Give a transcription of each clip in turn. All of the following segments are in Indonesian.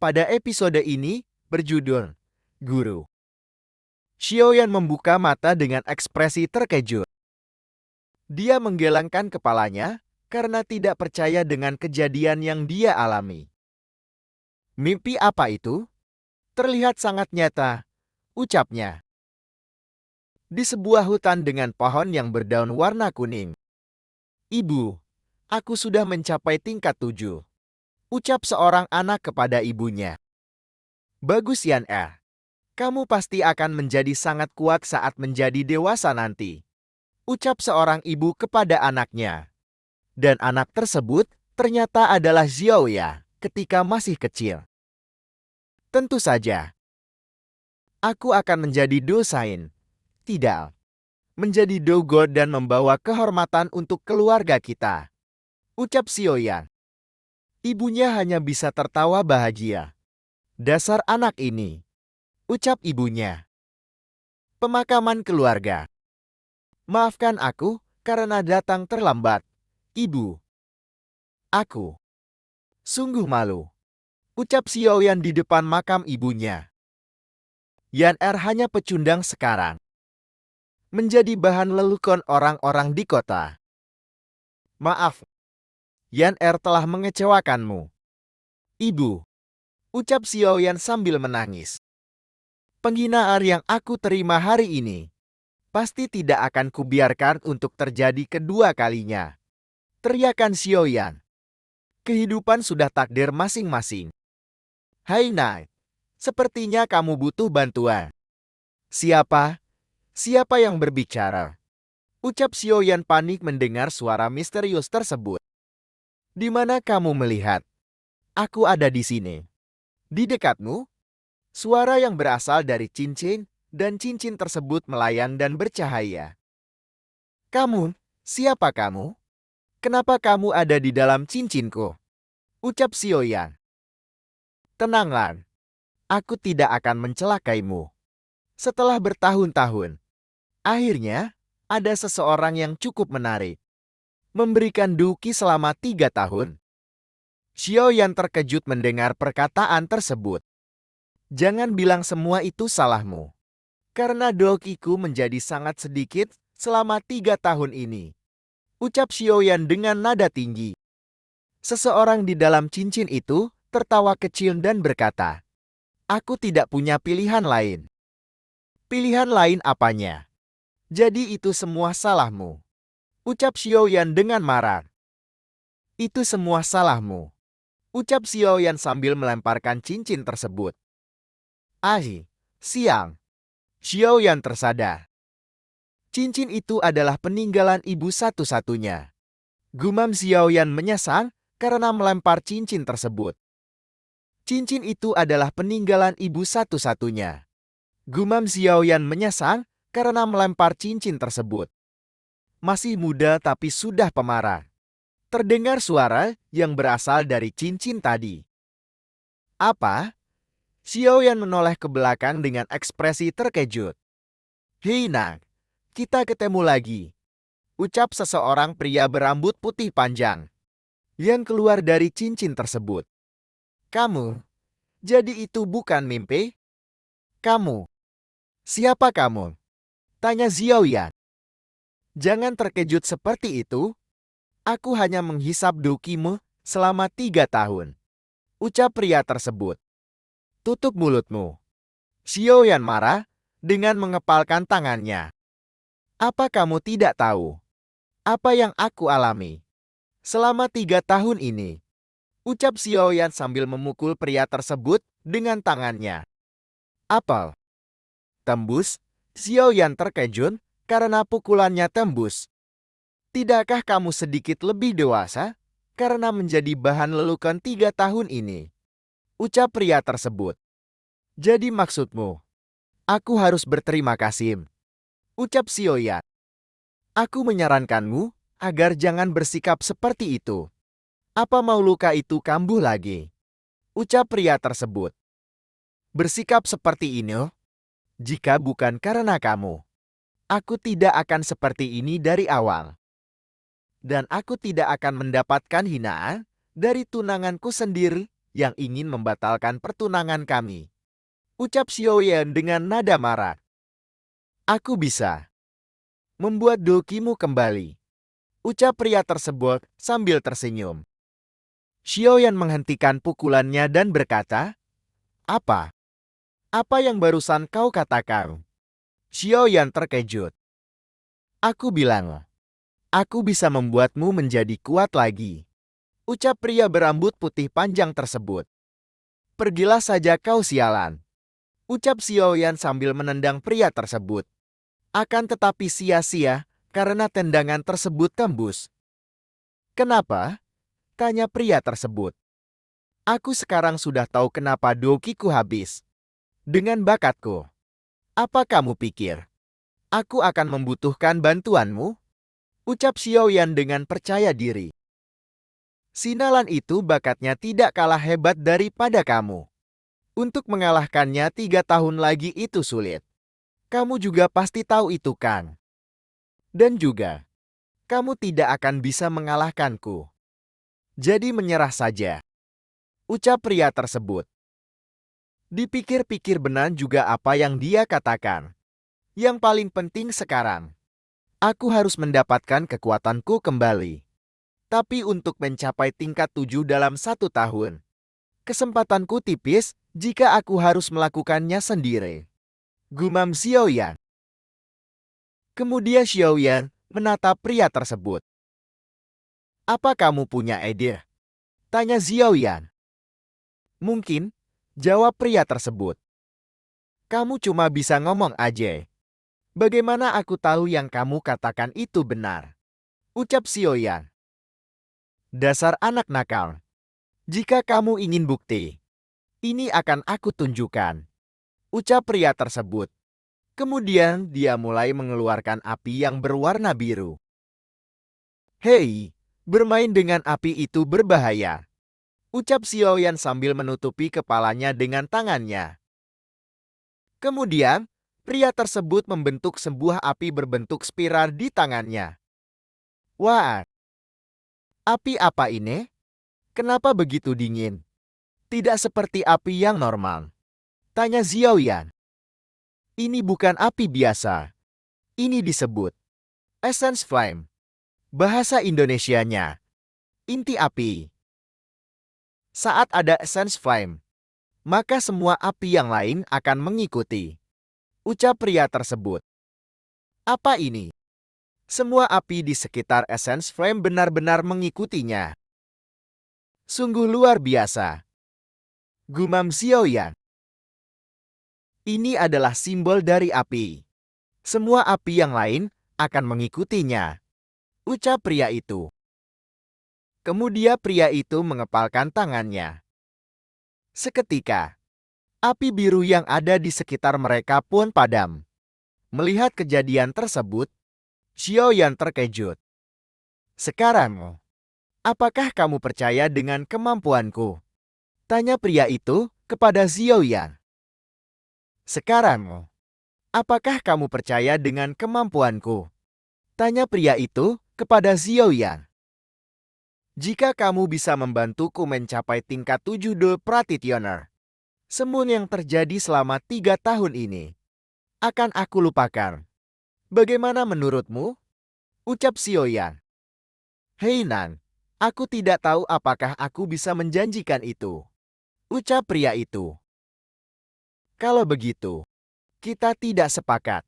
Pada episode ini, berjudul Guru. Xiaoyan membuka mata dengan ekspresi terkejut. Dia menggelengkan kepalanya karena tidak percaya dengan kejadian yang dia alami. Mimpi apa itu? Terlihat sangat nyata, ucapnya. Di sebuah hutan dengan pohon yang berdaun warna kuning. Ibu, aku sudah mencapai tingkat 7. Ucap seorang anak kepada ibunya. Bagus Yan Er. Kamu pasti akan menjadi sangat kuat saat menjadi dewasa nanti. Ucap seorang ibu kepada anaknya. Dan anak tersebut ternyata adalah Xiaoya ketika masih kecil. Tentu saja. Aku akan menjadi dosain. Tidak. Menjadi dogod dan membawa kehormatan untuk keluarga kita. Ucap Xiaoyan. Ibunya hanya bisa tertawa bahagia. Dasar anak ini. Ucap ibunya. Pemakaman keluarga. Maafkan aku karena datang terlambat, Ibu. Aku sungguh malu. Ucap Xiaoyan di depan makam ibunya. Yan Er hanya pecundang sekarang. Menjadi bahan lelucon orang-orang di kota. Maaf, Yan Er telah mengecewakanmu. Ibu. Ucap Xiaoyan sambil menangis. Penghinaan yang aku terima hari ini pasti tidak akan kubiarkan untuk terjadi kedua kalinya. Teriakan Xiaoyan. Kehidupan sudah takdir masing-masing. Hai Nai, sepertinya kamu butuh bantuan. Siapa? Siapa yang berbicara? Ucap Xiaoyan panik mendengar suara misterius tersebut. Di mana kamu melihat? Aku ada di sini. Di dekatmu? Suara yang berasal dari cincin, dan cincin tersebut melayang dan bercahaya. Kamu? Siapa kamu? Kenapa kamu ada di dalam cincinku? Ucap Xiaoyan. Tenanglah. Aku tidak akan mencelakaimu. Setelah bertahun-tahun, akhirnya ada seseorang yang cukup menarik. Memberikan Duki selama 3 tahun. Xiaoyan terkejut mendengar perkataan tersebut. Jangan bilang semua itu salahmu. Karena Dokiku menjadi sangat sedikit selama 3 tahun ini. Ucap Xiaoyan dengan nada tinggi. Seseorang di dalam cincin itu tertawa kecil dan berkata, aku tidak punya pilihan lain. Pilihan lain apanya? Jadi itu semua salahmu. Ucap Xiaoyan dengan marah. Itu semua salahmu. Ucap Xiaoyan sambil melemparkan cincin tersebut. Siang. Xiaoyan tersadar. Cincin itu adalah peninggalan ibu satu-satunya. Gumam Xiaoyan menyesal karena melempar cincin tersebut. Cincin itu adalah peninggalan ibu satu-satunya. Gumam Xiaoyan menyesal karena melempar cincin tersebut. Masih muda tapi sudah pemarah. Terdengar suara yang berasal dari cincin tadi. Apa? Xiaoyan menoleh ke belakang dengan ekspresi terkejut. Hei Nak, kita ketemu lagi. Ucap seseorang pria berambut putih panjang yang keluar dari cincin tersebut. Kamu? Jadi itu bukan mimpi? Kamu? Siapa kamu? Tanya Xiaoyan. Jangan terkejut seperti itu. Aku hanya menghisap dukimu selama 3 tahun. Ucap pria tersebut. Tutup mulutmu. Xiaoyan marah dengan mengepalkan tangannya. Apa kamu tidak tahu? Apa yang aku alami selama 3 tahun ini? Ucap Xiaoyan sambil memukul pria tersebut dengan tangannya. Apel. Tembus? Xiaoyan terkejut karena pukulannya tembus. Tidakkah kamu sedikit lebih dewasa karena menjadi bahan lelucon 3 tahun ini? Ucap pria tersebut. Jadi maksudmu, aku harus berterima kasih. Ucap Xiaoyan. Aku menyarankanmu agar jangan bersikap seperti itu. Apa mau luka itu kambuh lagi? Ucap pria tersebut. Bersikap seperti ini? Jika bukan karena kamu, aku tidak akan seperti ini dari awal. Dan aku tidak akan mendapatkan hinaan dari tunanganku sendiri yang ingin membatalkan pertunangan kami. Ucap Xiaoyan dengan nada marah. Aku bisa membuat dokimu kembali. Ucap pria tersebut sambil tersenyum. Xiaoyan menghentikan pukulannya dan berkata, "Apa? Apa yang barusan kau katakan?" Xiaoyan terkejut. "Aku bilang, aku bisa membuatmu menjadi kuat lagi." Ucap pria berambut putih panjang tersebut. "Pergilah saja kau sialan." Ucap Xiaoyan sambil menendang pria tersebut. Akan tetapi sia-sia karena tendangan tersebut tembus. "Kenapa?" tanya pria tersebut. "Aku sekarang sudah tahu kenapa dokiku habis. Dengan bakatku, apa kamu pikir aku akan membutuhkan bantuanmu?" Ucap Xiaoyan dengan percaya diri. "Sinalan itu bakatnya tidak kalah hebat daripada kamu. Untuk mengalahkannya 3 tahun lagi itu sulit. Kamu juga pasti tahu itu kan? Dan juga, kamu tidak akan bisa mengalahkanku. Jadi menyerah saja." Ucap pria tersebut. Dipikir-pikir benar juga apa yang dia katakan. Yang paling penting sekarang, aku harus mendapatkan kekuatanku kembali. Tapi untuk mencapai tingkat 7 dalam 1 tahun, kesempatanku tipis jika aku harus melakukannya sendiri. Gumam Xiaoyan. Kemudian Xiaoyan menatap pria tersebut. "Apa kamu punya ide?" tanya Xiaoyan. "Mungkin," jawab pria tersebut. "Kamu cuma bisa ngomong aja. Bagaimana aku tahu yang kamu katakan itu benar?" Ucap Xiaoyan. "Dasar anak nakal. Jika kamu ingin bukti, ini akan aku tunjukkan." Ucap pria tersebut. Kemudian dia mulai mengeluarkan api yang berwarna biru. "Hei, bermain dengan api itu berbahaya." Ucap Xiaoyan sambil menutupi kepalanya dengan tangannya. Kemudian, pria tersebut membentuk sebuah api berbentuk spiral di tangannya. "Wah, api apa ini? Kenapa begitu dingin? Tidak seperti api yang normal," tanya Xiaoyan. "Ini bukan api biasa. Ini disebut Essence Flame. Bahasa Indonesianya, inti api. Saat ada Essence Flame, maka semua api yang lain akan mengikuti." Ucap pria tersebut. "Apa ini?" Semua api di sekitar Essence Flame benar-benar mengikutinya. "Sungguh luar biasa." Gumam Xiaoyan. "Ini adalah simbol dari api. Semua api yang lain akan mengikutinya." Ucap pria itu. Kemudian pria itu mengepalkan tangannya. Seketika, api biru yang ada di sekitar mereka pun padam. Melihat kejadian tersebut, Xiaoyan terkejut. "Sekarang, apakah kamu percaya dengan kemampuanku?" tanya pria itu kepada Xiaoyan. "Sekarang, apakah kamu percaya dengan kemampuanku?" tanya pria itu kepada Xiaoyan. "Jika kamu bisa membantuku mencapai tingkat 7 de Practitioner, semua yang terjadi selama 3 tahun ini akan aku lupakan. Bagaimana menurutmu?" Ucap Xiaoyan. "Hei Nan, aku tidak tahu apakah aku bisa menjanjikan itu." Ucap pria itu. "Kalau begitu, kita tidak sepakat."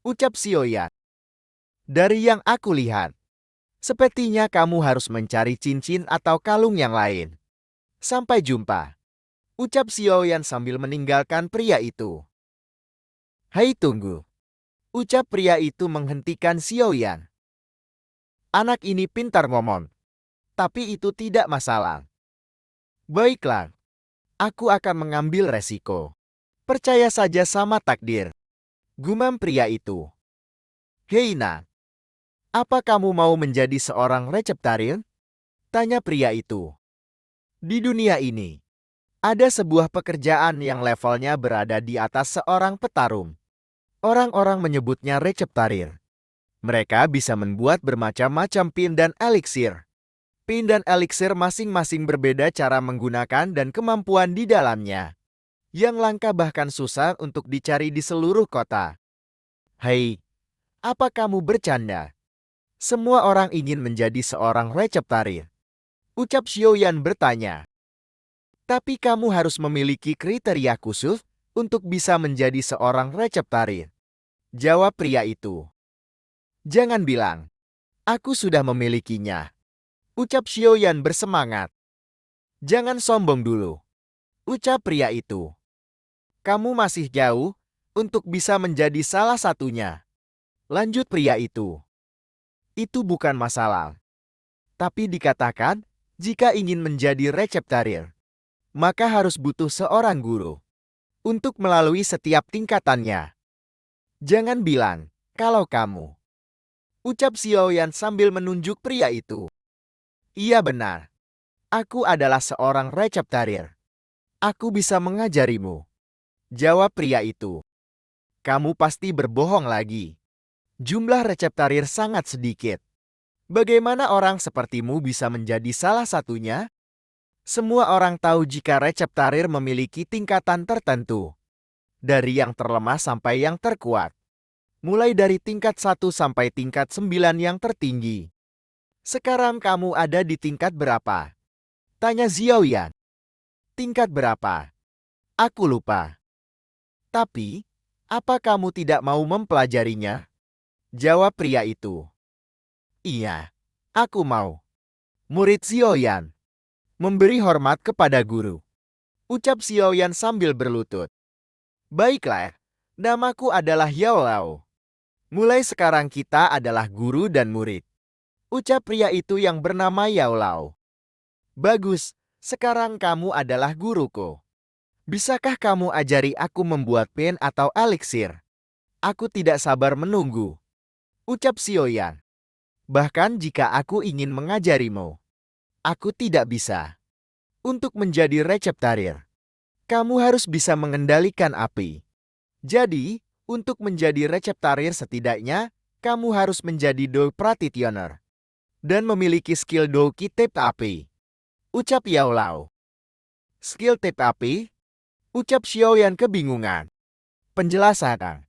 Ucap Xiaoyan. "Dari yang aku lihat, sepertinya kamu harus mencari cincin atau kalung yang lain. Sampai jumpa." Ucap Xiaoyan sambil meninggalkan pria itu. "Hei tunggu." Ucap pria itu menghentikan Xiaoyan. "Anak ini pintar ngomong, tapi itu tidak masalah. Baiklah, aku akan mengambil resiko. Percaya saja sama takdir." Gumam pria itu. "Hei Nan, apa kamu mau menjadi seorang receptarian?" tanya pria itu. "Di dunia ini, ada sebuah pekerjaan yang levelnya berada di atas seorang petarung. Orang-orang menyebutnya receptarir. Mereka bisa membuat bermacam-macam pin dan eliksir. Pain dan eliksir masing-masing berbeda cara menggunakan dan kemampuan di dalamnya. Yang langka bahkan susah untuk dicari di seluruh kota. Hei, apa kamu bercanda? Semua orang ingin menjadi seorang receptarir. Ucap Xiaoyan bertanya. Tapi kamu harus memiliki kriteria khusus untuk bisa menjadi seorang receptarir. Jawab pria itu. Jangan bilang, aku sudah memilikinya. Ucap Xiaoyan bersemangat. Jangan sombong dulu. Ucap pria itu. Kamu masih jauh untuk bisa menjadi salah satunya. Lanjut pria itu. Itu bukan masalah. Tapi dikatakan, jika ingin menjadi receptarir, maka harus butuh seorang guru untuk melalui setiap tingkatannya. Jangan bilang, kalau kamu. Ucap Xiaoyan sambil menunjuk pria itu. Iya benar. Aku adalah seorang receptarir. Aku bisa mengajarimu. Jawab pria itu. Kamu pasti berbohong lagi. Jumlah receptarir sangat sedikit. Bagaimana orang sepertimu bisa menjadi salah satunya? Semua orang tahu jika receptarir memiliki tingkatan tertentu. Dari yang terlemah sampai yang terkuat. Mulai dari tingkat 1 sampai tingkat 9 yang tertinggi. Sekarang kamu ada di tingkat berapa? Tanya Xiaoyan. Tingkat berapa? Aku lupa. Tapi, apa kamu tidak mau mempelajarinya? Jawab pria itu. Iya, aku mau. Murid Xiaoyan. Memberi hormat kepada guru. Ucap Xiaoyan sambil berlutut. Baiklah, namaku adalah Yao Lao. Mulai sekarang kita adalah guru dan murid. Ucap pria itu yang bernama Yao Lao. Bagus, sekarang kamu adalah guruku. Bisakah kamu ajari aku membuat pen atau eliksir? Aku tidak sabar menunggu. Ucap Xiaoyan. Bahkan jika aku ingin mengajarimu, aku tidak bisa. Untuk menjadi receptarir, kamu harus bisa mengendalikan api. Jadi, untuk menjadi receptarir setidaknya, kamu harus menjadi Do Practitioner dan memiliki skill Doki Tip Api. Ucap Yao Lao. Skill Tip Api? Ucap Xiaoyan kebingungan. Penjelasan.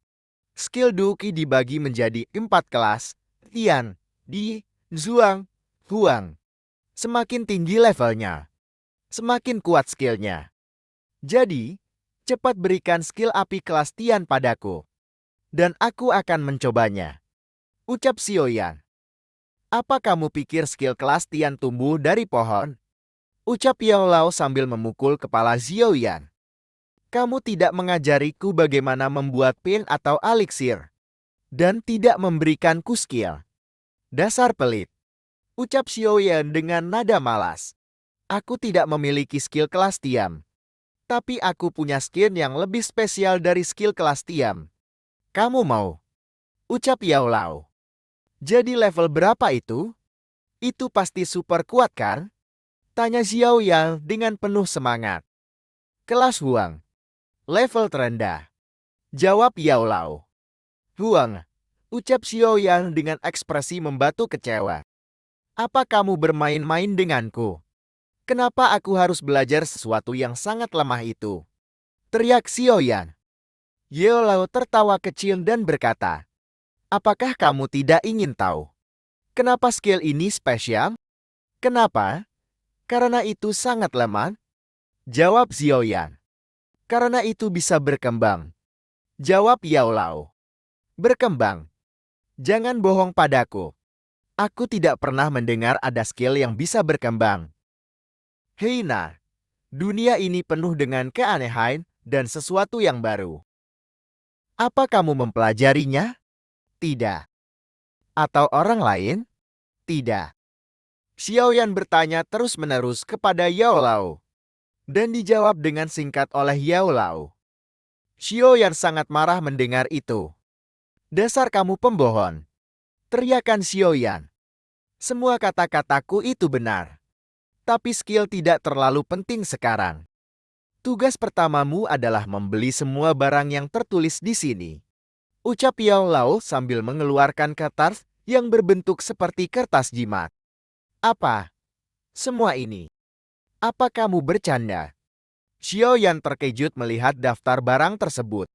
Skill Doki dibagi menjadi 4 kelas, Tian, Di, Zhuang, Huang. Semakin tinggi levelnya, semakin kuat skillnya. Jadi, cepat berikan skill api kelas Tian padaku, dan aku akan mencobanya. Ucap Xiaoyan. Apa kamu pikir skill kelas Tian tumbuh dari pohon? Ucap Yao Lao sambil memukul kepala Xiaoyan. Kamu tidak mengajariku bagaimana membuat pin atau eliksir, dan tidak memberikanku skill. Dasar pelit. Ucap Xiaoyan dengan nada malas. Aku tidak memiliki skill kelas Tian. Tapi aku punya skill yang lebih spesial dari skill kelas Tian. Kamu mau? Ucap Yao Lao. Jadi level berapa itu? Itu pasti super kuat kan? Tanya Xiaoyan dengan penuh semangat. Kelas Huang. Level terendah. Jawab Yao Lao. Huang. Ucap Xiaoyan dengan ekspresi membatu kecewa. Apa kamu bermain-main denganku? Kenapa aku harus belajar sesuatu yang sangat lemah itu? Teriak Xiaoyan. Yao Lao tertawa kecil dan berkata, apakah kamu tidak ingin tahu? Kenapa skill ini spesial? Kenapa? Karena itu sangat lemah. Jawab Xiaoyan. Karena itu bisa berkembang. Jawab Yao Lao. Berkembang. Jangan bohong padaku. Aku tidak pernah mendengar ada skill yang bisa berkembang. Hei Nar, dunia ini penuh dengan keanehan dan sesuatu yang baru. Apa kamu mempelajarinya? Tidak. Atau orang lain? Tidak. Xiaoyan bertanya terus-menerus kepada Yao Lao. Dan dijawab dengan singkat oleh Yao Lao. Xiaoyan sangat marah mendengar itu. Dasar kamu pembohong. Teriakan Xiaoyan. Semua kata-kataku itu benar. Tapi skill tidak terlalu penting sekarang. Tugas pertamamu adalah membeli semua barang yang tertulis di sini. Ucap Yao Lao sambil mengeluarkan kertas yang berbentuk seperti kertas jimat. Apa? Semua ini. Apa kamu bercanda? Xiaoyan terkejut melihat daftar barang tersebut.